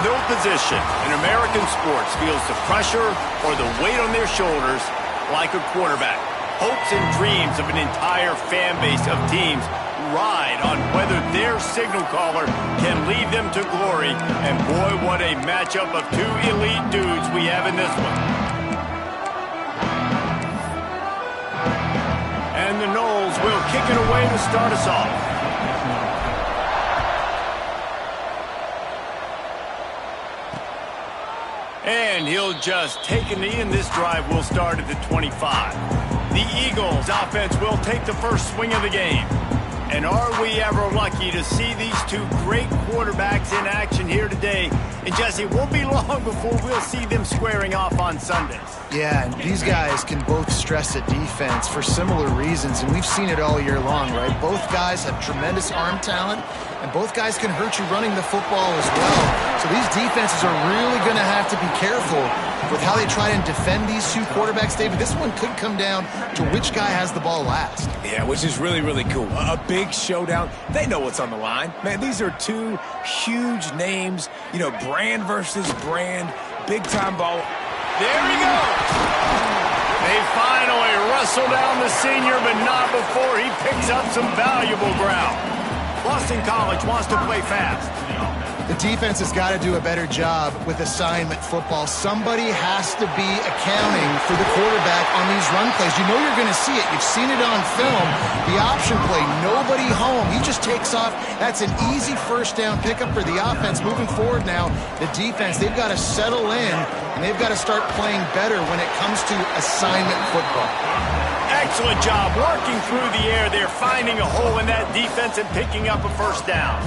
No position in American sports feels the pressure or the weight on their shoulders like a quarterback. Hopes and dreams of an entire fan base of teams ride on whether their signal caller can lead them to glory. And boy, what a matchup of two elite dudes we have in this one. And the Noles will kick it away to start us off. And he'll just take a knee, and this drive will start at the 25. The Eagles offense will take the first swing of the game. And are we ever lucky to see these two great quarterbacks in action here today? And Jesse, it won't be long before we'll see them squaring off on Sundays. Yeah, and these guys can both stress a defense for similar reasons, and we've seen it all year long, right? Both guys have tremendous arm talent, and both guys can hurt you running the football as well. So these defenses are really going to have to be careful with how they try and defend these two quarterbacks, David. This one could come down to which guy has the ball last. Yeah, which is really, really cool. A big showdown. They know what's on the line. Man, these are two huge names. You know, brand versus brand. Big-time ball. There he goes. They finally wrestle down the senior, but not before he picks up some valuable ground. Boston College wants to play fast. The defense has got to do a better job with assignment football. Somebody has to be accounting for the quarterback on these run plays. You know you're going to see it. You've seen it on film. The option play, nobody home. He just takes off. That's an easy first down pickup for the offense. Moving forward now, the defense, they've got to settle in, and they've got to start playing better when it comes to assignment football. Excellent job working through the air there, finding a hole in that defense and picking up a first down.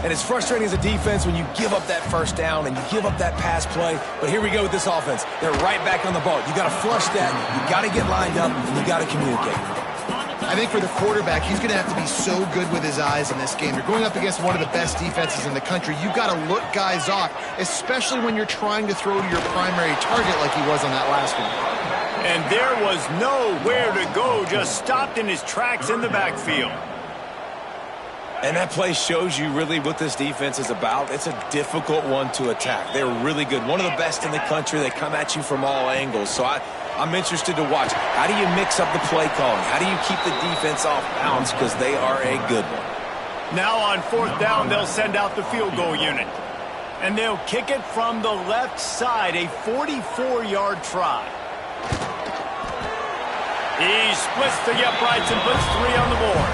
And it's frustrating as a defense when you give up that first down and you give up that pass play. But here we go with this offense. They're right back on the ball. You got to flush that. You got to get lined up, and you got to communicate. I think for the quarterback, he's going to have to be so good with his eyes in this game. You're going up against one of the best defenses in the country. You've got to look guys off, especially when you're trying to throw to your primary target like he was on that last one. And there was nowhere to go, just stopped in his tracks in the backfield. And that play shows you really what this defense is about. It's a difficult one to attack. They're really good. One of the best in the country. They come at you from all angles. So I'm interested to watch. How do you mix up the play calling? How do you keep the defense off balance? Because they are a good one. Now on fourth down, they'll send out the field goal unit. And they'll kick it from the left side, a 44-yard try. He splits the uprights and puts 3 on the board.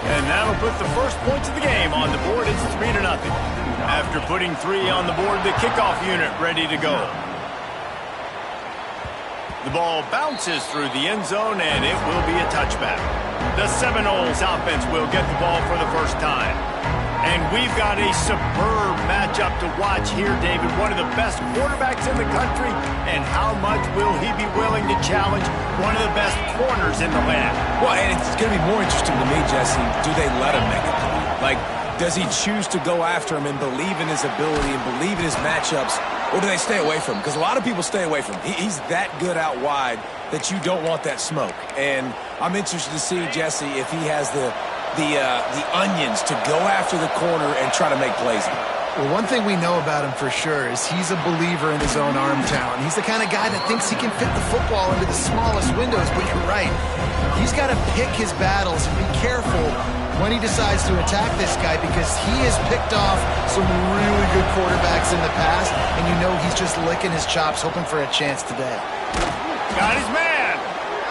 And that'll put the first points of the game on the board. It's 3-0. After putting 3 on the board, the kickoff unit ready to go. The ball bounces through the end zone, and it will be a touchback. The Seminoles offense will get the ball for the first time. And we've got a superb matchup to watch here, David. One of the best quarterbacks in the country. And how much will he be willing to challenge one of the best corners in the land? Well, and it's going to be more interesting to me, Jesse, do they let him make a play? Like, does he choose to go after him and believe in his ability and believe in his matchups, or do they stay away from him? Because a lot of people stay away from him. He's that good out wide that you don't want that smoke. And I'm interested to see, Jesse, if he has the onions to go after the corner and try to make plays. Well, one thing we know about him for sure is he's a believer in his own arm talent. He's the kind of guy that thinks he can fit the football into the smallest windows, but you're right. He's got to pick his battles and be careful when he decides to attack this guy, because he has picked off some really good quarterbacks in the past, and you know he's just licking his chops, hoping for a chance today. Got his man.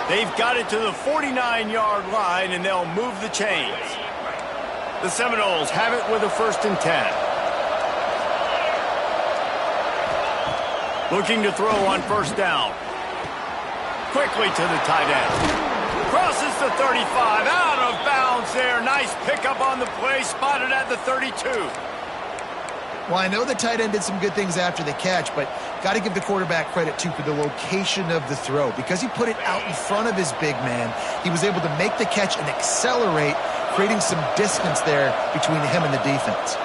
They've got it to the 49-yard line, and they'll move the chains. The Seminoles have it with a 1st and 10. Looking to throw on first down. Quickly to the tight end. Crosses the 35, out of bounds there. Nice pickup on the play, spotted at the 32. Well, I know the tight end did some good things after the catch, but got to give the quarterback credit, too, for the location of the throw. Because he put it out in front of his big man, he was able to make the catch and accelerate, creating some distance there between him and the defense.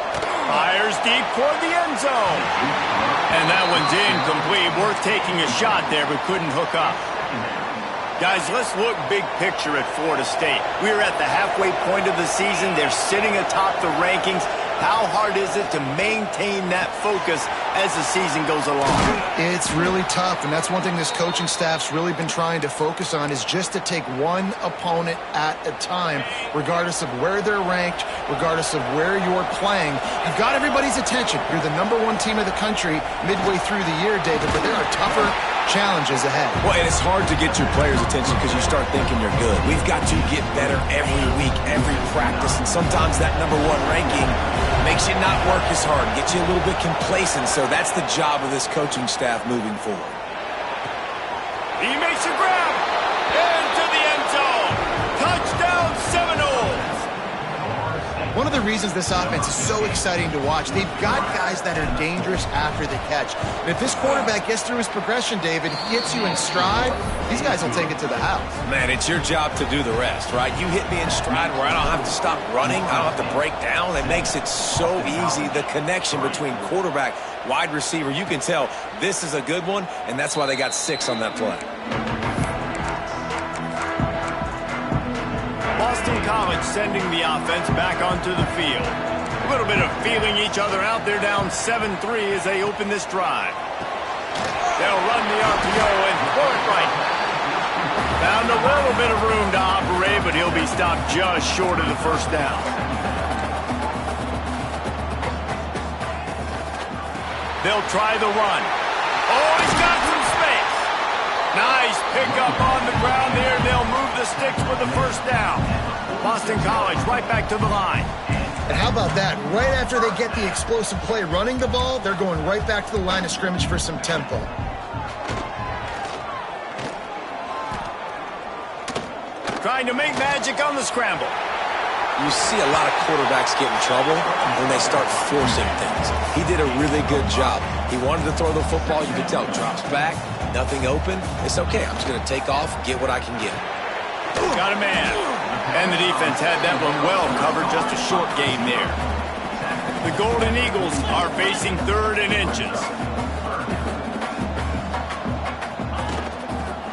Fires deep toward the end zone. And that one's incomplete. Worth taking a shot there, but couldn't hook up. Guys, let's look big picture at Florida State. We are at the halfway point of the season. They're sitting atop the rankings. How hard is it to maintain that focus as the season goes along? It's really tough, and that's one thing this coaching staff's really been trying to focus on is just to take one opponent at a time, regardless of where they're ranked, regardless of where you're playing. You've got everybody's attention. You're the #1 team of the country midway through the year, David, but there are tougher challenges ahead. Well, and it's hard to get your players' attention because you start thinking you're good. We've got to get better every week, every practice, and sometimes that #1 ranking makes you not work as hard, gets you a little bit complacent. So that's the job of this coaching staff moving forward. He makes a grab into the end zone. Touchdown Seminoles. One of the reasons this offense is so exciting to watch, they've got guys that are dangerous after the catch. And if this quarterback gets through his progression, David, hits you in stride, these guys will take it to the house. Man, it's your job to do the rest, right? You hit me in stride where I don't have to stop running. I don't have to break down. It makes it so easy. The connection between quarterback, wide receiver, you can tell this is a good one, and that's why they got 6 on that play. Boston College sending the offense back onto the field. A little bit of feeling each other out. They're down 7-3 as they open this drive. They'll run the RPO and throw it right. Found a little bit of room to operate, but he'll be stopped just short of the first down. They'll try the run. Oh, he's got some space. Nice pickup on the ground there. They'll move the sticks with the first down. Boston College right back to the line. And how about that? Right after they get the explosive play running the ball, they're going right back to the line of scrimmage for some tempo. Trying to make magic on the scramble. You see a lot of quarterbacks get in trouble when they start forcing things. He did a really good job. He wanted to throw the football. You could tell. Drops back, nothing open. It's okay. I'm just going to take off, get what I can get. Got a man. And the defense had that one well covered. Just a short gain there. The Golden Eagles are facing 3rd and inches.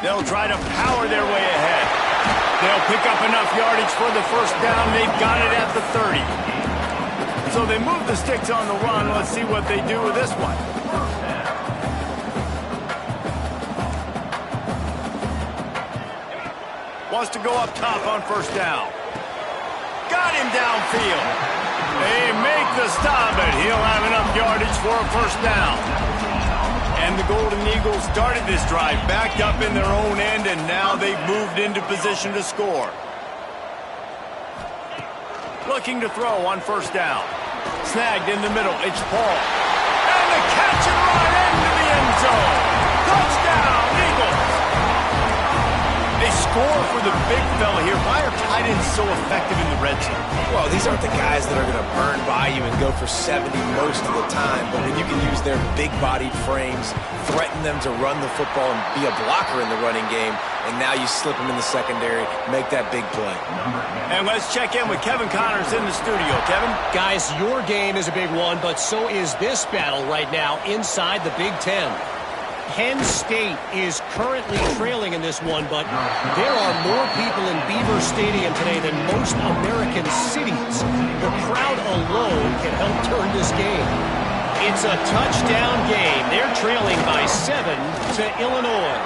They'll try to power their way ahead. They'll pick up enough yardage for the first down. They've got it at the 30. So they move the sticks on the run. Let's see what they do with this one. Wants to go up top on first down. Got him downfield. They make the stop, but he'll have enough yardage for a first down. And the Golden Eagles started this drive backed up in their own end, and now they've moved into position to score. Looking to throw on first down. Snagged in the middle. It's Paul. And the catch and run into the end zone. Touchdown, Eagles. They score for the big fella here. Why are tight ends so effective in the red zone? Well, these aren't the guys that are going to burn by you and go for 70 most of the time, but when you can use their big-bodied frames, threaten them to run the football and be a blocker in the running game, and now you slip them in the secondary, make that big play. And let's check in with Kevin Connors in the studio. Kevin? Guys, your game is a big one, but so is this battle right now inside the Big Ten. Penn State is currently trailing in this one, but there are more people in Beaver Stadium today than most American cities. The crowd alone can help turn this game. It's a touchdown game. They're trailing by 7 to Illinois.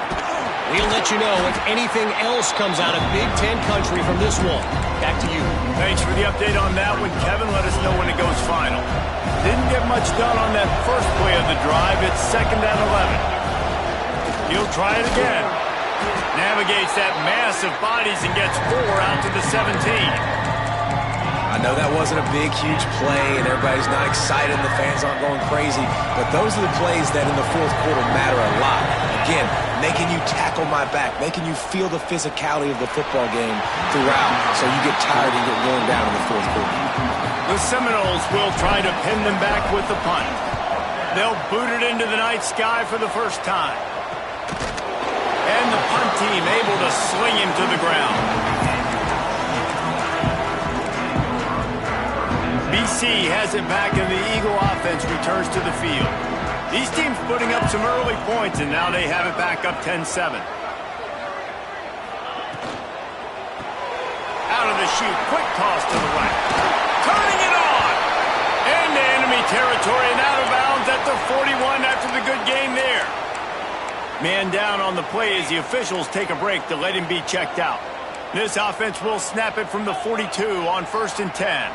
We'll let you know if anything else comes out of Big Ten country from this one. Back to you. Thanks for the update on that one, Kevin. Let us know when it goes final. Didn't get much done on that first play of the drive. It's 2nd and 11. He'll try it again. Navigates that mass of bodies and gets 4 out to the 17. I know that wasn't a big, huge play, and everybody's not excited, and the fans aren't going crazy, but those are the plays that in the 4th quarter matter a lot. Again, making you tackle my back, making you feel the physicality of the football game throughout, so you get tired and get worn down in the 4th quarter. The Seminoles will try to pin them back with the punt. They'll boot it into the night sky for the first time. And the punt team able to sling him to the ground. BC has it back, and the Eagle offense returns to the field. These teams putting up some early points, and now they have it back up 10-7. of the chute. Quick toss to the right. Turning it on. Into enemy territory and out of bounds at the 41 after the good game there. Man down on the play as the officials take a break to let him be checked out. This offense will snap it from the 42 on 1st and 10.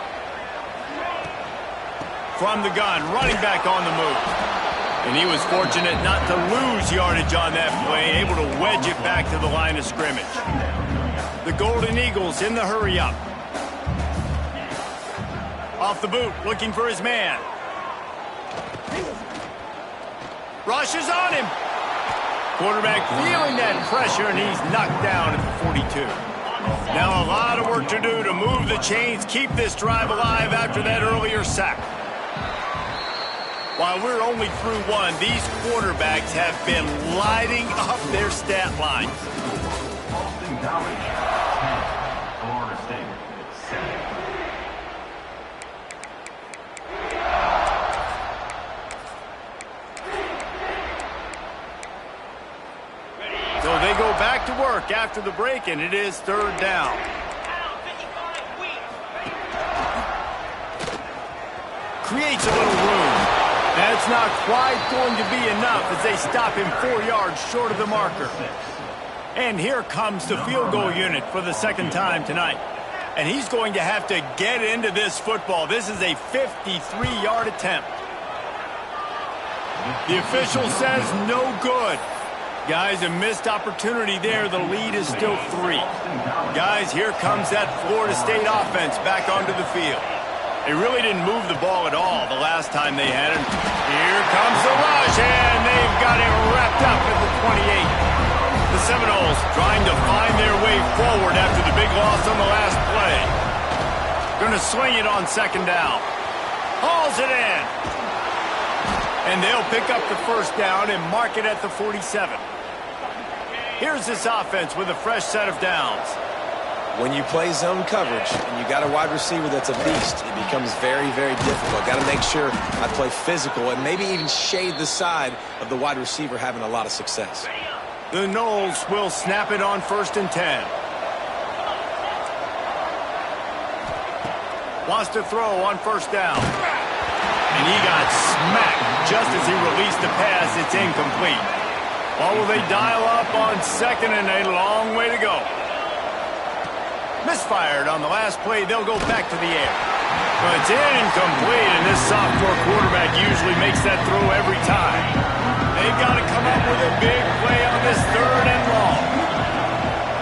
From the gun, running back on the move. And he was fortunate not to lose yardage on that play, able to wedge it back to the line of scrimmage. The Golden Eagles in the hurry-up. Off the boot, looking for his man. Rushes on him. Quarterback feeling that pressure, and he's knocked down at the 42. Now a lot of work to do to move the chains, keep this drive alive after that earlier sack. While we're only through one, these quarterbacks have been lighting up their stat lines. So they go back to work after the break, and it is 3rd down. Creates a little room. That's not quite going to be enough as they stop him 4 yards short of the marker. And here comes the field goal unit for the 2nd time tonight. And he's going to have to get into this football. This is a 53-yard attempt. The official says no good. Guys, a missed opportunity there. The lead is still 3. Guys, here comes that Florida State offense back onto the field. They really didn't move the ball at all the last time they had him. Here comes the rush, and they've got him wrapped up at the 28. The Seminoles trying to find their way forward after the big loss on the last play. Going to sling it on 2nd down. Hauls it in. And they'll pick up the 1st down and mark it at the 47. Here's this offense with a fresh set of downs. When you play zone coverage and you got a wide receiver that's a beast, it becomes very, very difficult. Got to make sure I play physical and maybe even shade the side of the wide receiver having a lot of success. The Noles will snap it on 1st and 10. Wants to throw on 1st down. And he got smacked just as he released the pass. It's incomplete. Or will they dial up on 2nd and a long way to go? Misfired on the last play. They'll go back to the air. But it's incomplete, and this sophomore quarterback usually makes that throw every time. They've got to come up with a big play on this 3rd and long.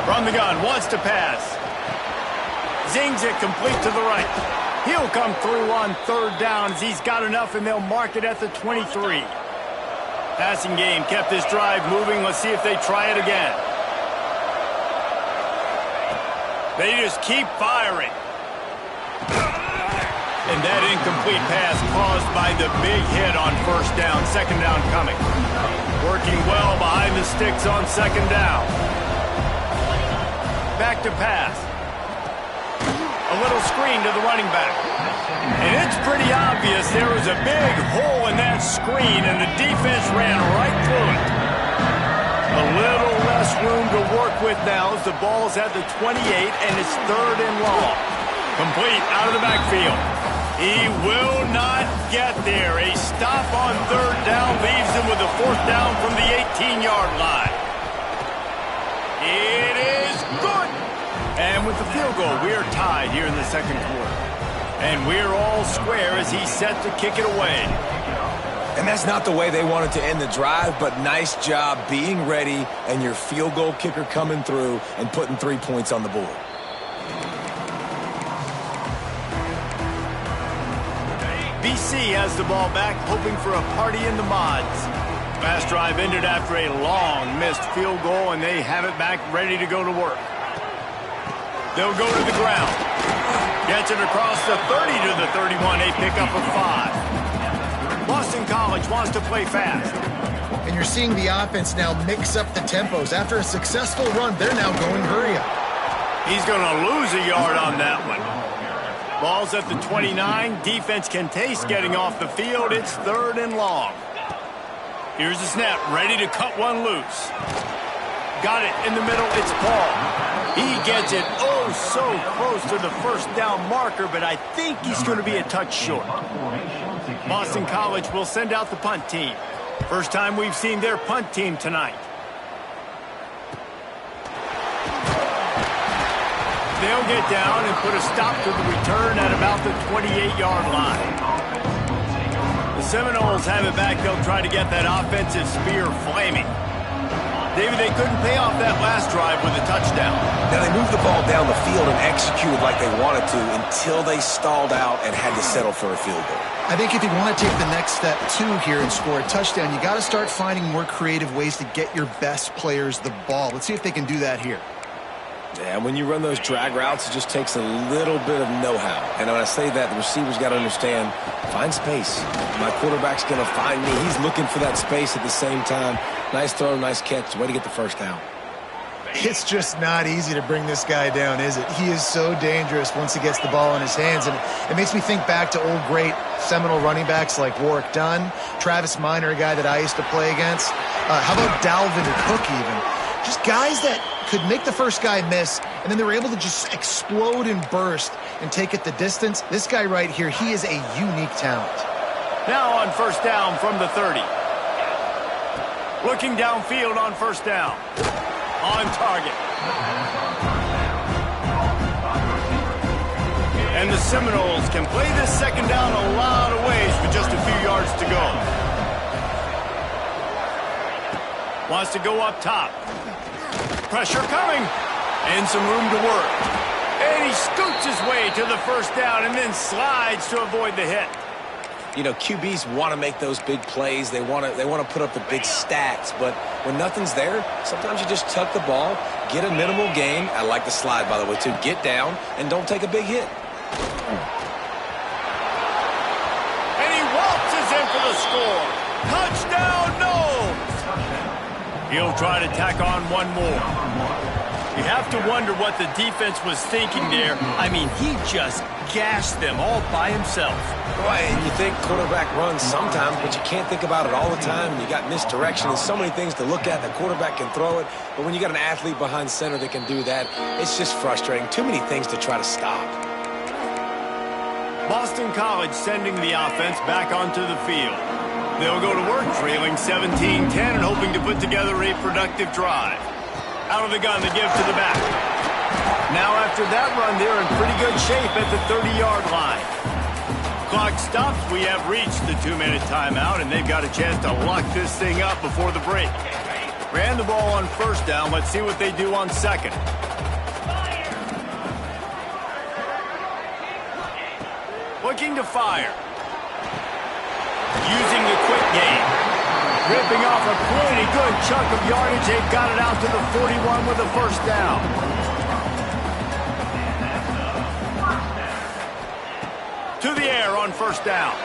From the gun, wants to pass. Zings it complete to the right. He'll come through on 3rd down as he's got enough, and they'll mark it at the 23. Passing game kept this drive moving. Let's see if they try it again. They just keep firing. And that incomplete pass caused by the big hit on 1st down. 2nd down coming. Working well behind the sticks on 2nd down. Back to pass. A little screen to the running back. And it's pretty obvious there was a big hole in that screen, and the defense ran right through it. A little less room to work with now as the ball's at the 28, and it's 3rd and long. Complete out of the backfield. He will not get there. A stop on 3rd down leaves him with a 4th down from the 18-yard line. It is good. And with the field goal, we are tied here in the 2nd quarter. And we're all square as he's set to kick it away. And that's not the way they wanted to end the drive, but nice job being ready and your field goal kicker coming through and putting 3 points on the board. BC has the ball back, hoping for a party in the mods. Last drive ended after a long missed field goal, and they have it back ready to go to work. They'll go to the ground. Gets it across the 30 to the 31, a pickup of 5. Boston College wants to play fast. And you're seeing the offense now mix up the tempos. After a successful run, they're now going hurry up. He's going to lose a yard on that one. Ball's at the 29. Defense can taste getting off the field. It's 3rd and long. Here's the snap, ready to cut one loose. Got it in the middle. It's Paul. He gets it oh so close to the first down marker, but I think he's going to be a touch short. Boston College will send out the punt team. First time we've seen their punt team tonight. They'll get down and put a stop to the return at about the 28-yard line. The Seminoles have it back. They'll try to get that offensive spear flaming. David, they couldn't pay off that last drive with a touchdown. Now, they moved the ball down the field and executed like they wanted to until they stalled out and had to settle for a field goal. I think if you want to take the next step, too, here and score a touchdown, you got to start finding more creative ways to get your best players the ball. Let's see if they can do that here. Yeah, when you run those drag routes, it just takes a little bit of know-how. And when I say that, the receiver's got to understand, find space. My quarterback's going to find me. He's looking for that space at the same time. Nice throw, nice catch. Way to get the first down. It's just not easy to bring this guy down, is it? He is so dangerous once he gets the ball in his hands. And it makes me think back to old great Seminole running backs like Warwick Dunn, Travis Minor, a guy that I used to play against. How about Dalvin Cook even? Just guys that could make the first guy miss, and then they were able to just explode and burst and take it the distance. This guy right here, he is a unique talent. Now on first down from the 30. Looking downfield on first down. On target. And the Seminoles can play this second down a lot of ways with just a few yards to go. Wants to go up top. Pressure coming. And some room to work. And he scoots his way to the first down and then slides to avoid the hit. You know, QBs want to make those big plays. They want to put up the big stats. But when nothing's there, sometimes you just tuck the ball, get a minimal gain. I like the slide, by the way, too. Get down and don't take a big hit. And he waltzes in for the score. Touchdown, Noles! He'll try to tack on one more. You have to wonder what the defense was thinking there. I mean, he just gashed them all by himself. Right, and you think quarterback runs sometimes, but you can't think about it all the time. You got misdirection and so many things to look at. The quarterback can throw it, but when you got an athlete behind center that can do that, it's just frustrating. Too many things to try to stop. Boston College sending the offense back onto the field. They'll go to work trailing 17-10 and hoping to put together a productive drive. Out of the gun, they give to the back. Now after that run, they're in pretty good shape at the 30-yard line. Clock stops. We have reached the 2-minute timeout, and they've got a chance to lock this thing up before the break. Ran the ball on first down. Let's see what they do on second. Looking to fire. Using the quick game. Ripping off a pretty good chunk of yardage. They've got it out to the 41 with a first down. To the air on first down.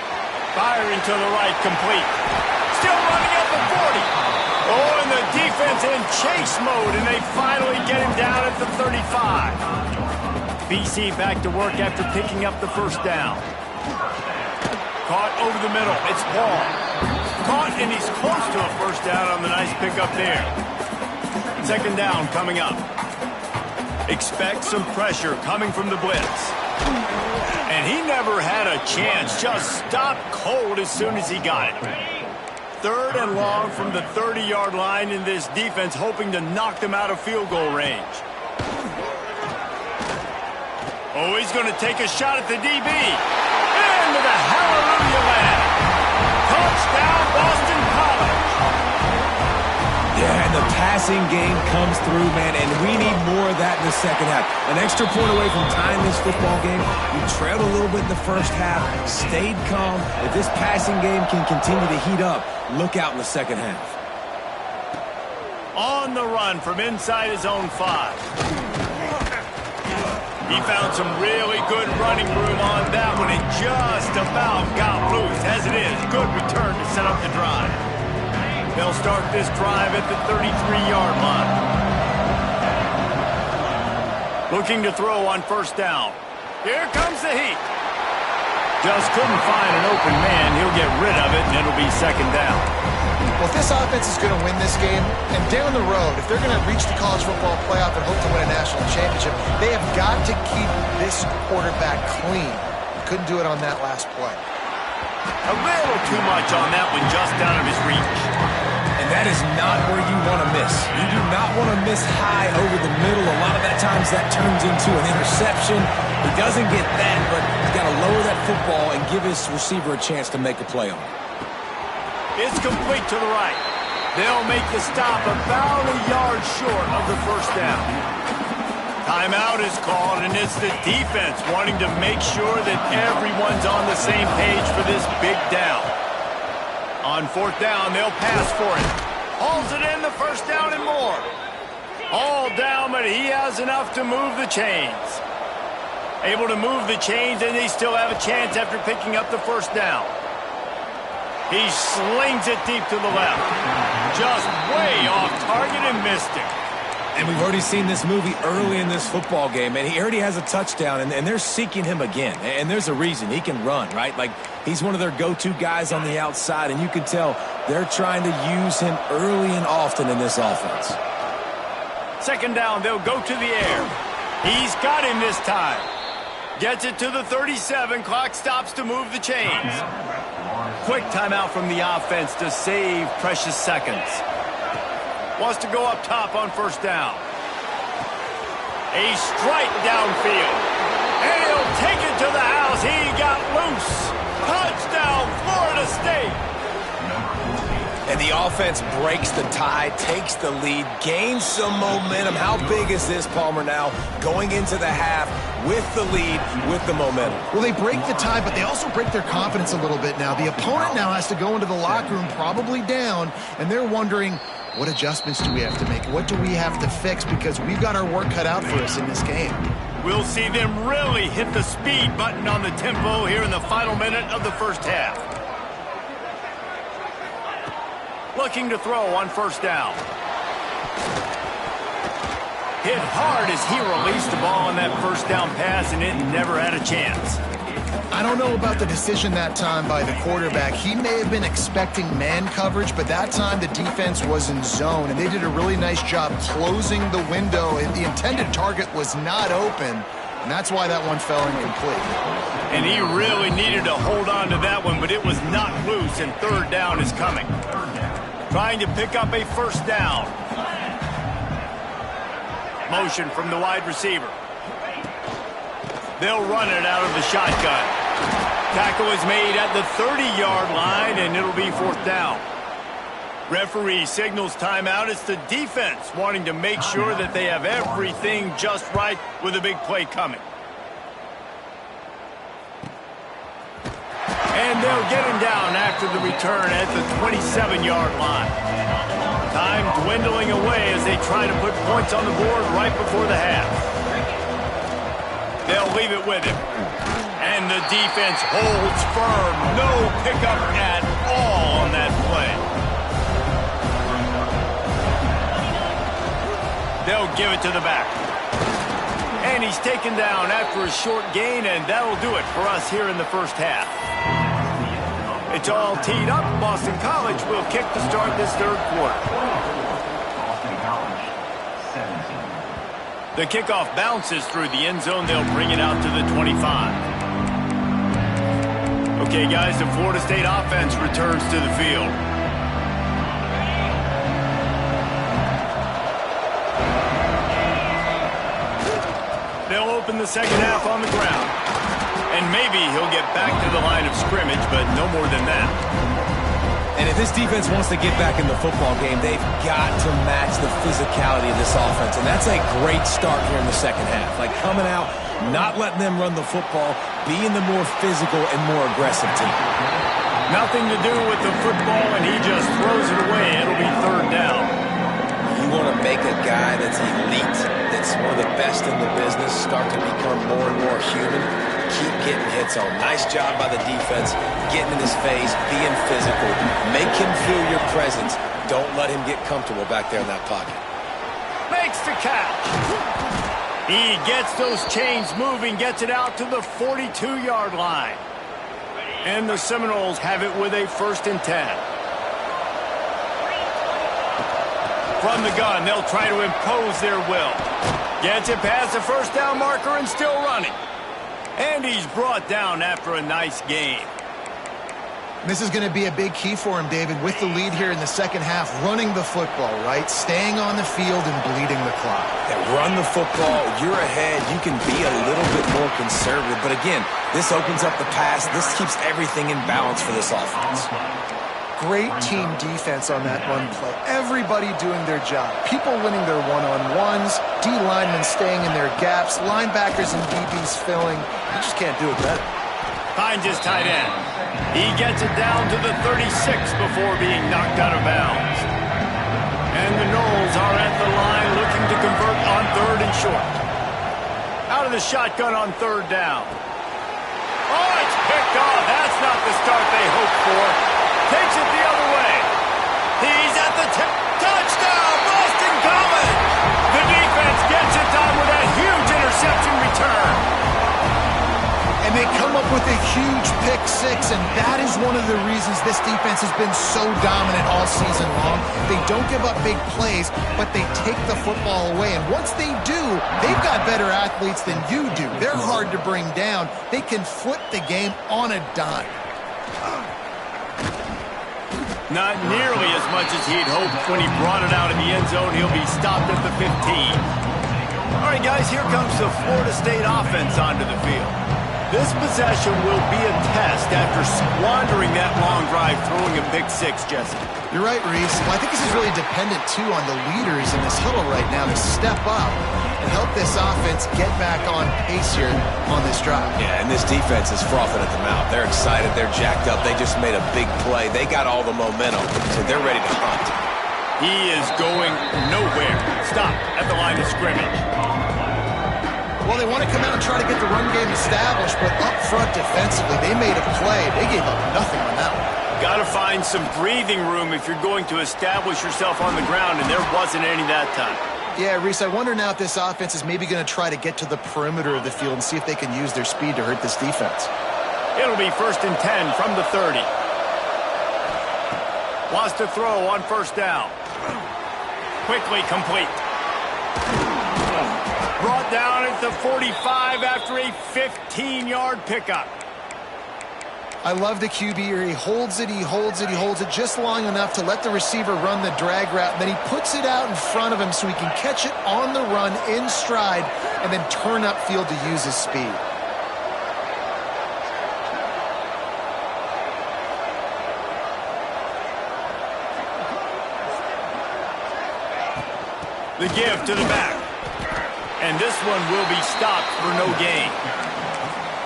Firing to the right, complete. Still running at the 40. Oh, and the defense in chase mode, and they finally get him down at the 35. BC back to work after picking up the first down. Caught over the middle. It's Paul. Caught, and he's close to a first down on the nice pickup there. Second down coming up. Expect some pressure coming from the blitz. And he never had a chance. Just stopped cold as soon as he got it. Third and long from the 30-yard line, in this defense hoping to knock them out of field goal range. Oh, he's going to take a shot at the DB. Into the hallelujah land. Touchdown, Boston College. Yeah, and the passing game comes through, man, and we need more of that in the second half. An extra point away from tying this football game. We trailed a little bit in the first half, stayed calm. If this passing game can continue to heat up, look out in the second half. On the run from inside his own 5. He found some really good running room on that one and just about got loose. As it is, good return to set up the drive. They'll start this drive at the 33-yard line. Looking to throw on first down. Here comes the heat. Just couldn't find an open man. He'll get rid of it, and it'll be second down. Well, if this offense is going to win this game, and down the road, if they're going to reach the college football playoff and hope to win a national championship, they have got to keep this quarterback clean. Couldn't do it on that last play. A little too much on that one, just out of his reach. And that is not where you want to miss. You do not want to miss high over the middle. A lot of that times that turns into an interception. He doesn't get that, but he's got to lower that football and give his receiver a chance to make a play on it. It's complete to the right. They'll make the stop about a yard short of the first down. Timeout is called, and it's the defense wanting to make sure that everyone's on the same page for this big down. On fourth down, they'll pass for it. Hauls it in, the first down and more. All down, but he has enough to move the chains. Able to move the chains, and they still have a chance after picking up the first down. He slings it deep to the left. Just way off target and missed it. And we've already seen this movie early in this football game, and he already has a touchdown, and they're seeking him again. And there's a reason. He can run, right? Like, he's one of their go-to guys on the outside, and you can tell they're trying to use him early and often in this offense. Second down, they'll go to the air. He's got him this time. Gets it to the 37. Clock stops to move the chains. Quick timeout from the offense to save precious seconds. Wants to go up top on first down. A strike downfield. And he'll take it to the house. He got loose. Touchdown, Florida State. And the offense breaks the tie, takes the lead, gains some momentum. How big is this, Palmer, now going into the half with the lead, with the momentum? Well, they break the tie, but they also break their confidence a little bit now. The opponent now has to go into the locker room probably down, and they're wondering, what adjustments do we have to make? What do we have to fix? Because we've got our work cut out for us in this game. We'll see them really hit the speed button on the tempo here in the final minute of the first half. Looking to throw on first down. Hit hard as he released the ball on that first down pass, and it never had a chance. I don't know about the decision that time by the quarterback. He may have been expecting man coverage, but that time the defense was in zone, and they did a really nice job closing the window. The intended target was not open, and that's why that one fell incomplete. And he really needed to hold on to that one, but it was not loose, and third down is coming. Trying to pick up a first down. Motion from the wide receiver. They'll run it out of the shotgun. Tackle is made at the 30-yard line, and it'll be fourth down. Referee signals timeout. It's the defense wanting to make sure that they have everything just right with a big play coming. And they'll get him down after the return at the 27-yard line. Time dwindling away as they try to put points on the board right before the half. They'll leave it with him. And the defense holds firm. No pickup at all on that play. They'll give it to the back. And he's taken down after a short gain, and that'll do it for us here in the first half. It's all teed up. Boston College will kick to start this third quarter. The kickoff bounces through the end zone. They'll bring it out to the 25. Okay, guys, the Florida State offense returns to the field. They'll open the second half on the ground. And maybe he'll get back to the line of scrimmage, but no more than that. And if this defense wants to get back in the football game, they've got to match the physicality of this offense. And that's a great start here in the second half. Like coming out, not letting them run the football, being the more physical and more aggressive team. Nothing to do with the football, and he just throws it away. It'll be third down. You want to make a guy that's elite, that's one of the best in the business, start to become more and more human. Keep getting hits on. Nice job by the defense, getting in his face, being physical. Make him feel your presence. Don't let him get comfortable back there in that pocket. Makes the catch. He gets those chains moving, gets it out to the 42-yard line. And the Seminoles have it with a 1st and 10. From the gun, they'll try to impose their will. Gets it past the first down marker and still running. And he's brought down after a nice game. This is going to be a big key for him, David, with the lead here in the second half, running the football, right? Staying on the field and bleeding the clock. Yeah, run the football, you're ahead, you can be a little bit more conservative. But again, this opens up the pass. This keeps everything in balance for this offense. Great team defense on that run play. Everybody doing their job. People winning their one-on-ones, D linemen staying in their gaps, linebackers and DBs filling. You just can't do it better. Finds his tight end. He gets it down to the 36 before being knocked out of bounds. And the Knowles are at the line looking to convert on 3rd and short. Out of the shotgun on 3rd down. Oh, it's picked off. That's not the start they hoped for. Takes it the other way. He's at the tip. Touchdown, Boston College! The defense gets it done with a huge interception return. And they come up with a huge pick six, and that is one of the reasons this defense has been so dominant all season long. They don't give up big plays, but they take the football away. And once they do, they've got better athletes than you do. They're hard to bring down. They can flip the game on a dime. Not nearly as much as he'd hoped when he brought it out in the end zone. He'll be stopped at the 15. All right, guys, here comes the Florida State offense onto the field. This possession will be a test after squandering that long drive throwing a pick six, Jesse. You're right, Reese. Well, I think this is really dependent, too, on the leaders in this huddle right now to step up and help this offense get back on pace here on this drive. Yeah, and this defense is frothing at the mouth. They're excited. They're jacked up. They just made a big play. They got all the momentum, so they're ready to hunt. He is going nowhere. Stop at the line of scrimmage. Well, they want to come out and try to get the run game established, but up front defensively, they made a play. They gave up nothing on that one. Got to find some breathing room if you're going to establish yourself on the ground, and there wasn't any that time. Yeah, Reese, I wonder now if this offense is maybe going to try to get to the perimeter of the field and see if they can use their speed to hurt this defense. It'll be 1st and 10 from the 30. Wants to throw on 1st down. Quickly complete. Brought down at the 45 after a 15-yard pickup. I love the QB here. He holds it, he holds it, he holds it just long enough to let the receiver run the drag route. And then he puts it out in front of him so he can catch it on the run in stride and then turn upfield to use his speed. The give to the back. And this one will be stopped for no gain.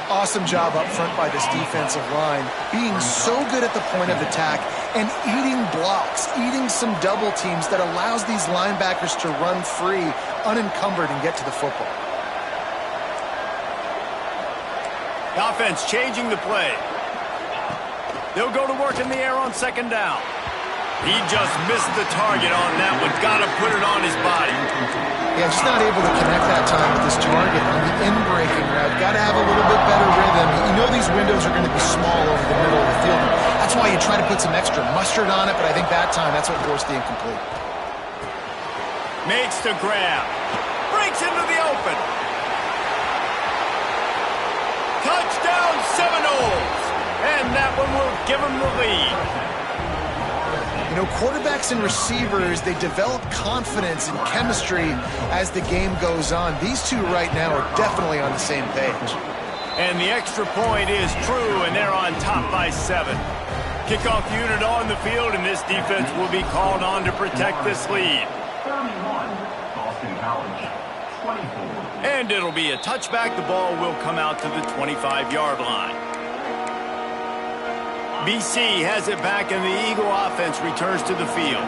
Awesome job up front by this defensive line, being so good at the point of attack and eating blocks, eating some double teams that allows these linebackers to run free, unencumbered, and get to the football. The offense changing the play. They'll go to work in the air on 2nd down. He just missed the target on that one. Got to put it on his body. Yeah, just not able to connect that time with his target on the in-breaking route. Got to have a little bit better rhythm. You know these windows are going to be small over the middle of the field. That's why you try to put some extra mustard on it, but I think that time that's what forced the incomplete. Makes the grab. Breaks into the open. Touchdown Seminoles. And that one will give them the lead. You know, quarterbacks and receivers, they develop confidence and chemistry as the game goes on. These two right now are definitely on the same page. And the extra point is true, and they're on top by 7. Kickoff unit on the field, and this defense will be called on to protect this lead. 31, Boston College, 24. And it'll be a touchback. The ball will come out to the 25-yard line. BC has it back, and the Eagle offense returns to the field.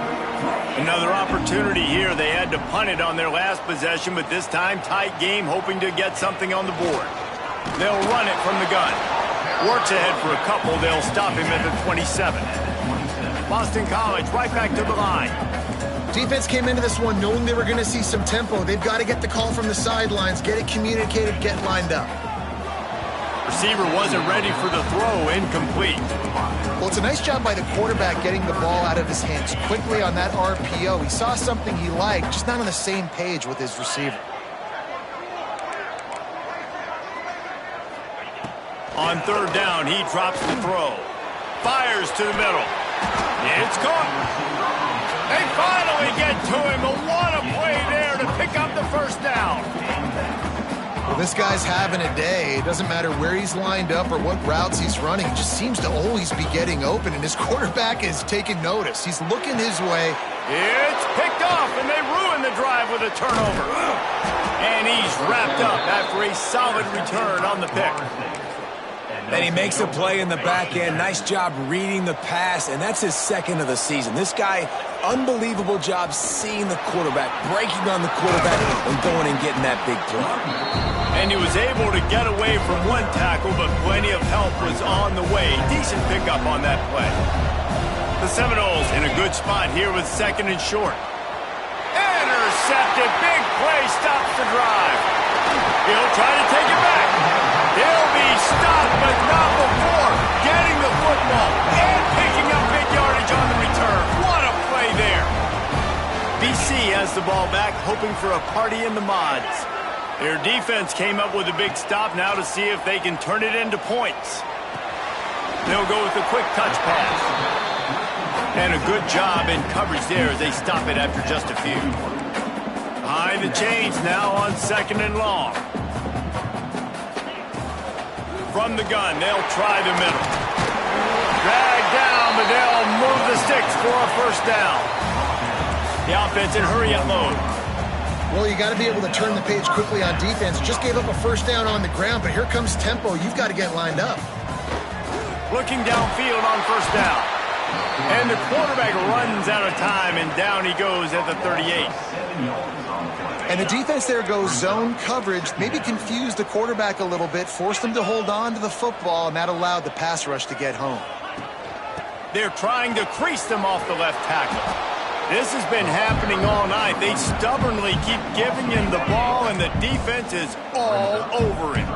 Another opportunity here. They had to punt it on their last possession, but this time tight game, hoping to get something on the board. They'll run it from the gun. Works ahead for a couple. They'll stop him at the 27. Boston College right back to the line. Defense came into this one knowing they were going to see some tempo. They've got to get the call from the sidelines, get it communicated, get lined up. receiver wasn't ready for the throw, incomplete. Well, it's a nice job by the quarterback getting the ball out of his hands quickly on that RPO. He saw something he liked, just not on the same page with his receiver. On third down, he drops the throw. Fires to the middle. It's caught. They finally get to him. But what a play there to pick up the first down. Well, this guy's having a day. It doesn't matter where he's lined up or what routes he's running. He just seems to always be getting open, and his quarterback is taking notice. He's looking his way. It's picked off, and they ruin the drive with a turnover. And he's wrapped up after a solid return on the pick. And he makes a play in the back end. Nice job reading the pass, and that's his second of the season. This guy, unbelievable job seeing the quarterback, breaking on the quarterback, and going and getting that big play. And he was able to get away from one tackle, but plenty of help was on the way. Decent pickup on that play. The Seminoles in a good spot here with second and short. Intercepted. Big play stops the drive. He'll try to take it back. He'll be stopped, but not before getting the football and picking up big yardage on the return. What a play there. BC has the ball back, hoping for a party in the mods. Their defense came up with a big stop now to see if they can turn it into points. They'll go with a quick touch pass. And a good job in coverage there as they stop it after just a few. Behind the chains now on second and long. From the gun, they'll try the middle. Drag down, but they'll move the sticks for a first down. The offense in hurry-up mode. Well, you got to be able to turn the page quickly on defense. Just gave up a first down on the ground, but here comes tempo. You've got to get lined up. Looking downfield on first down. And the quarterback runs out of time, and down he goes at the 38. And the defense there goes zone coverage, maybe confused the quarterback a little bit, forced him to hold on to the football, and that allowed the pass rush to get home. They're trying to crease them off the left tackle. This has been happening all night. They stubbornly keep giving him the ball, and the defense is all over him.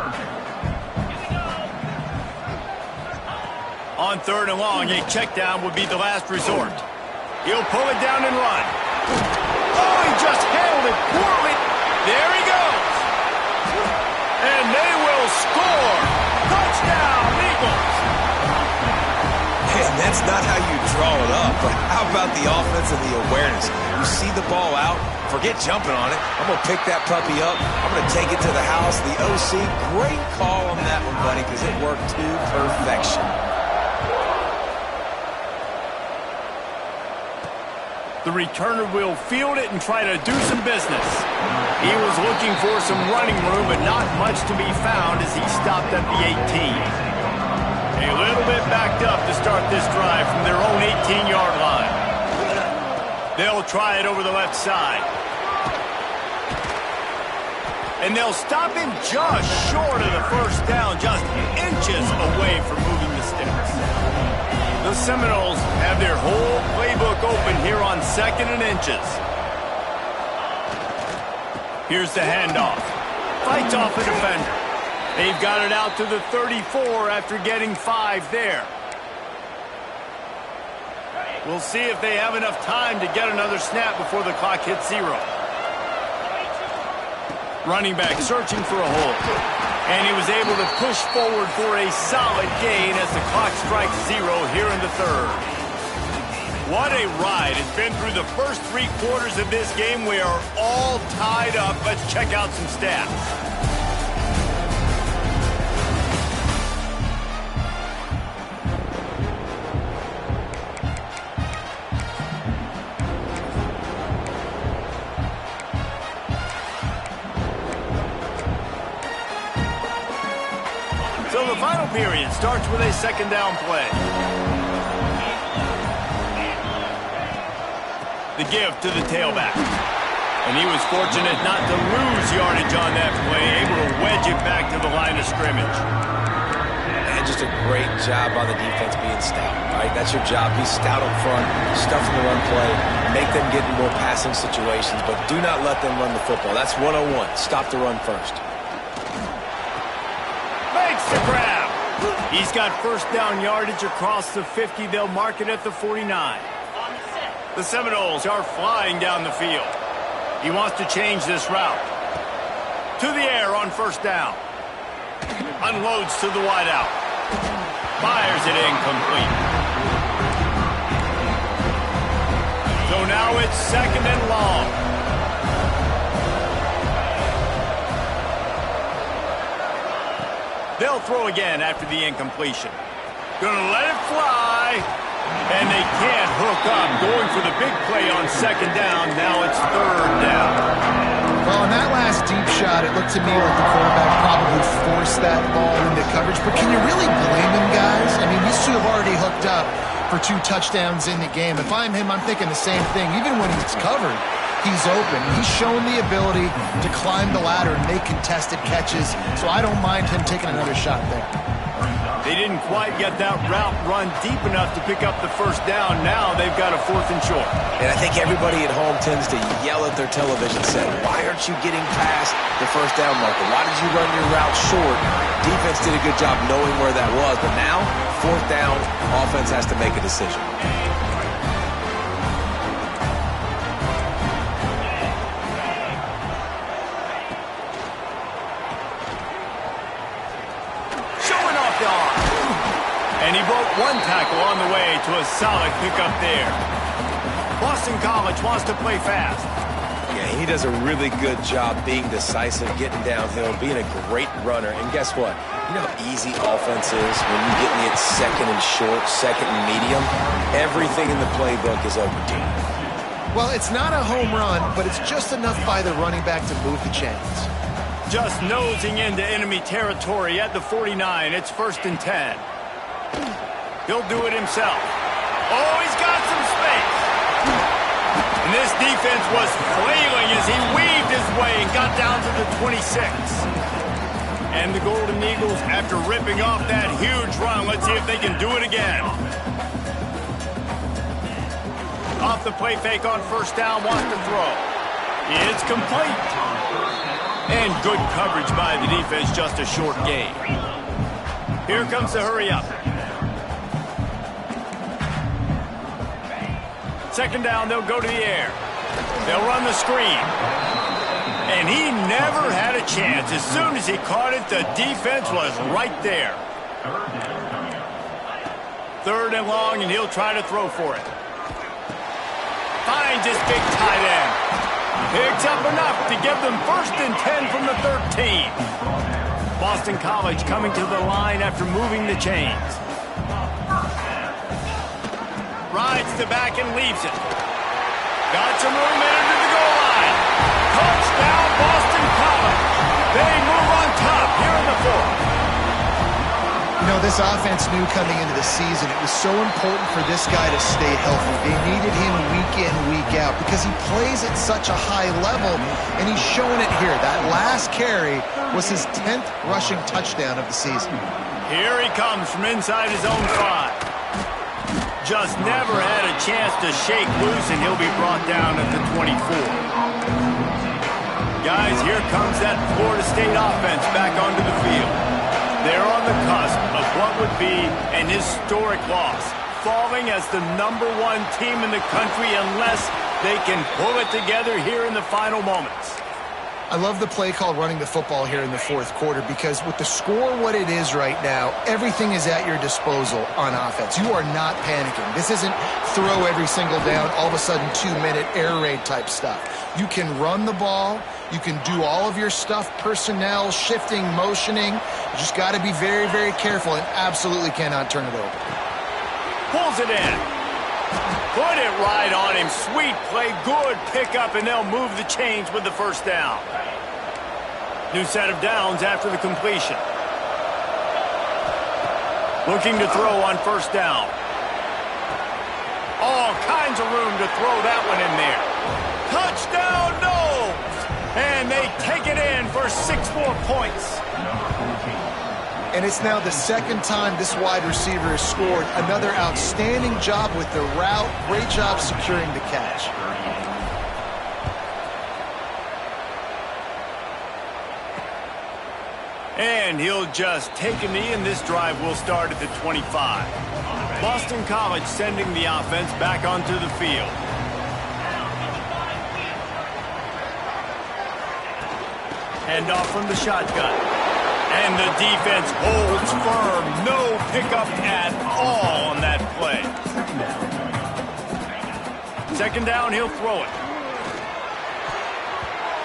On third and long, a check down would be the last resort. He'll pull it down and run. Oh, he just handled it poorly. There he goes. And they will score. Touchdown, Eagles. And that's not how you draw it up, but how about the offense and the awareness? You see the ball out, forget jumping on it. I'm going to pick that puppy up. I'm going to take it to the house. The OC, great call on that one, buddy, because it worked to perfection. The returner will field it and try to do some business. He was looking for some running room, but not much to be found as he stopped at the 18. A little bit backed up to start this drive from their own 18-yard line. They'll try it over the left side. And they'll stop him just short of the first down, just inches away from moving the sticks. The Seminoles have their whole playbook open here on second and inches. Here's the handoff. Fights off the defender. They've got it out to the 34 after getting 5 there. We'll see if they have enough time to get another snap before the clock hits 0. Running back searching for a hole. And he was able to push forward for a solid gain as the clock strikes 0 here in the third. What a ride. It's been through the first 3 quarters of this game. We are all tied up. Let's check out some stats. So the final period starts with a second down play. The give to the tailback. And he was fortunate not to lose yardage on that play, able to wedge it back to the line of scrimmage. And just a great job on the defense being stout, right? That's your job. Be stout up front, stuff in the run play, make them get in more passing situations, but do not let them run the football. That's 101. Stop the run first. Makes the grab. He's got first down yardage across the 50. They'll mark it at the 49. The Seminoles are flying down the field. He wants to change this route. To the air on first down. Unloads to the wideout. Fires it incomplete. So now it's second and long. They'll throw again after the incompletion. Gonna let it fly. And they can't hook up. Going for the big play on second down. Now it's third down. Well, on that last deep shot, it looked to me like the quarterback probably forced that ball into coverage. But can you really blame him, guys? I mean, these two have already hooked up for 2 touchdowns in the game. If I'm him, I'm thinking the same thing. Even when he's covered, he's open. He's shown the ability to climb the ladder and make contested catches, so I don't mind him taking another shot there. They didn't quite get that route run deep enough to pick up the first down. Now they've got a 4th and short. And I think everybody at home tends to yell at their television set, why aren't you getting past the first down marker? Why did you run your route short? Defense did a good job knowing where that was, but now, 4th down, offense has to make a decision. And he broke 1 tackle on the way to a solid pickup there. Boston College wants to play fast. Yeah, he does a really good job being decisive, getting downhill, being a great runner. And guess what? You know how easy offense is when you get me at second and short, second and medium? Everything in the playbook is open to you. Well, it's not a home run, but it's just enough by the running back to move the chains. Just nosing into enemy territory at the 49. It's 1st and 10. He'll do it himself. Oh, he's got some space. And this defense was flailing as he weaved his way and got down to the 26. And the Golden Eagles, after ripping off that huge run, let's see if they can do it again. Off the play fake on first down, wants to throw. It's complete. And good coverage by the defense, just a short gain. Here comes the hurry up. Second down, they'll go to the air. They'll run the screen. And he never had a chance. As soon as he caught it, the defense was right there. 3rd and long, and he'll try to throw for it. Finds his big tight end. Picks up enough to give them 1st and 10 from the 13. Boston College coming to the line after moving the chains. Rides the back and leaves it. Got some room in under the goal line. Touchdown, Boston College. They move on top here in the 4th. You know, this offense knew coming into the season it was so important for this guy to stay healthy. They needed him week in, week out because he plays at such a high level, and he's showing it here. That last carry was his 10th rushing touchdown of the season. Here he comes from inside his own 5. Just never had a chance to shake loose, and he'll be brought down at the 24. Guys, here comes that Florida State offense back onto the field. They're on the cusp of what would be an historic loss, falling as the #1 team in the country unless they can pull it together here in the final moments. I love the play call running the football here in the 4th quarter because with the score what it is right now, everything is at your disposal on offense. You are not panicking. This isn't throw every single down, all of a sudden 2-minute air raid type stuff. You can run the ball. You can do all of your stuff, personnel, shifting, motioning. You just got to be very, very careful and absolutely cannot turn it over. Pulls it in. Put it right on him. Sweet play, good pickup, and they'll move the chains with the 1st down. New set of downs after the completion. Looking to throw on 1st down. All kinds of room to throw that one in there. Touchdown, no! And they take it in for 6 more points. And it's now the 2nd time this wide receiver has scored. Another outstanding job with the route. Great job securing the catch. And he'll just take a knee, and this drive will start at the 25. Boston College sending the offense back onto the field. Hand off from the shotgun. And the defense holds firm. No pickup at all on that play. Second down, he'll throw it.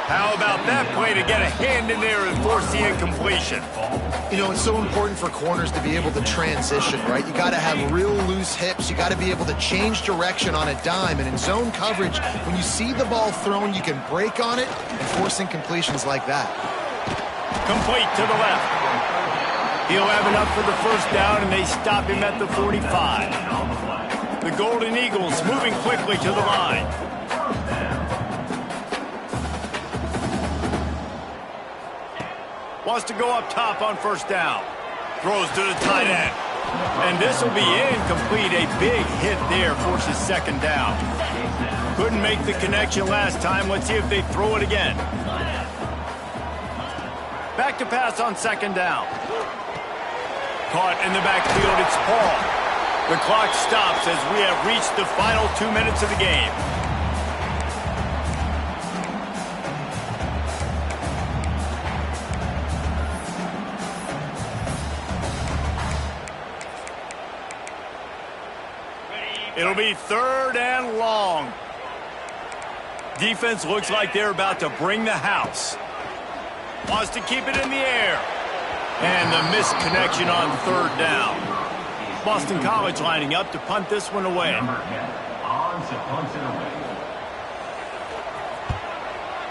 How about that play to get a hand in there and force the incompletion? You know, it's so important for corners to be able to transition, right? You got to have real loose hips. You got to be able to change direction on a dime. And in zone coverage, when you see the ball thrown, you can break on it and force incompletions like that. Complete to the left. He'll have enough for the first down, and they stop him at the 45. The Golden Eagles moving quickly to the line. Wants to go up top on first down. Throws to the tight end. And this will be incomplete. A big hit there forces second down. Couldn't make the connection last time. Let's see if they throw it again. Back to pass on second down. Caught in the backfield, it's Paul. The clock stops as we have reached the final 2 minutes of the game. It'll be third and long. Defense looks like they're about to bring the house. Wants to keep it in the air. And the missed connection on third down. Boston College lining up to punt this one away.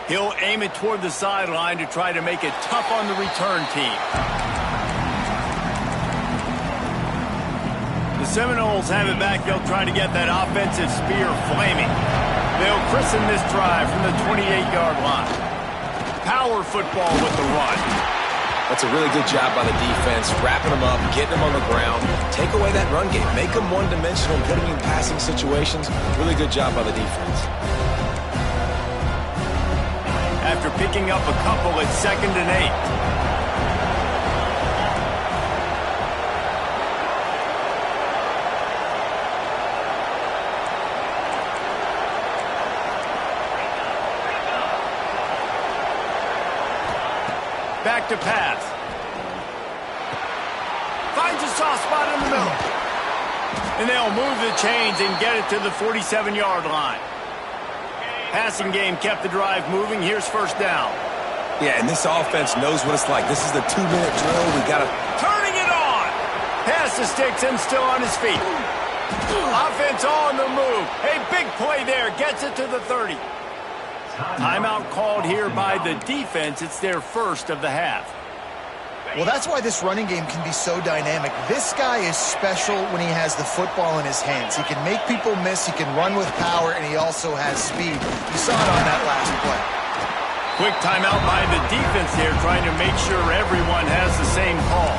He'll aim it toward the sideline to try to make it tough on the return team. The Seminoles have it back. They'll try to get that offensive spear flaming. They'll christen this drive from the 28-yard line. Power football with the run. That's a really good job by the defense, wrapping them up, getting them on the ground. Take away that run game. Make them one-dimensional, putting them in passing situations. Really good job by the defense. After picking up a couple, it's 2nd and 8. Back to pass. Finds a soft spot in the middle. And they'll move the chains and get it to the 47-yard line. Passing game kept the drive moving. Here's first down. Yeah, and this offense knows what it's like. This is the 2-minute drill. We got to... Turning it on! Pass to Sticks still on his feet. Offense on the move. A big play there. Gets it to the 30. Timeout called here by the defense. It's their first of the half. Well, that's why this running game can be so dynamic. This guy is special when he has the football in his hands. He can make people miss, he can run with power, and he also has speed. You saw it on that last play. Quick timeout by the defense there, trying to make sure everyone has the same call.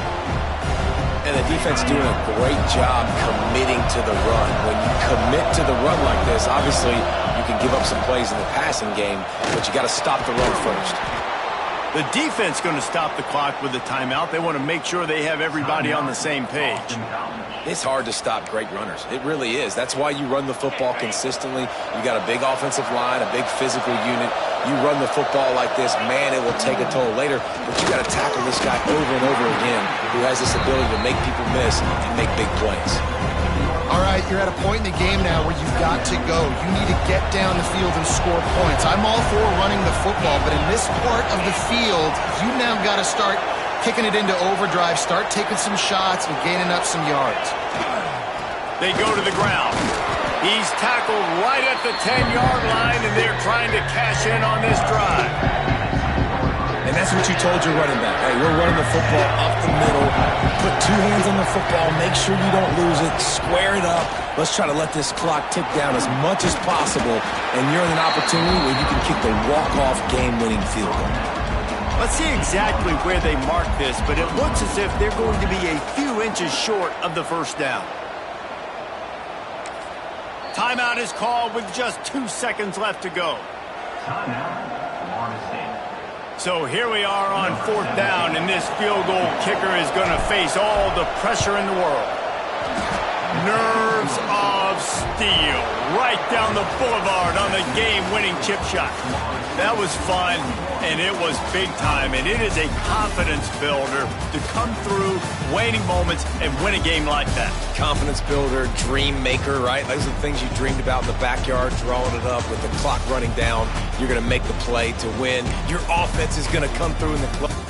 And the defense doing a great job committing to the run. When you commit to the run like this, obviously you can give up some plays in the passing game, but you got to stop the run first. The defense going to stop the clock with a timeout. They want to make sure they have everybody on the same page. It's hard to stop great runners. It really is. That's why you run the football consistently. You got a big offensive line, a big physical unit. You run the football like this, man, it will take a toll later. But you got to tackle this guy over and over again who has this ability to make people miss and make big plays. All right, you're at a point in the game now where you've got to go. You need to get down the field and score points. I'm all for running the football, but in this part of the field, you now got to start kicking it into overdrive, start taking some shots and gaining up some yards. They go to the ground. He's tackled right at the 10-yard line, and they're trying to cash in on this drive. And that's what you told your running back. Hey, we're running the football up the middle. Put two hands on the football. Make sure you don't lose it. Square it up. Let's try to let this clock tick down as much as possible. And you're in an opportunity where you can kick the walk-off game-winning field goal. Let's see exactly where they mark this, but it looks as if they're going to be a few inches short of the first down. Timeout is called with just 2 seconds left to go. Timeout, Florida State. So here we are on 4th down, and this field goal kicker is going to face all the pressure in the world. Nerves of steel right down the boulevard on the game-winning chip shot. That was fun, and it was big time, and it is a confidence builder to come through waning moments and win a game like that. Confidence builder, dream maker, right? Those are the things you dreamed about in the backyard, drawing it up with the clock running down. You're going to make the play to win. Your offense is going to come through in the clutch.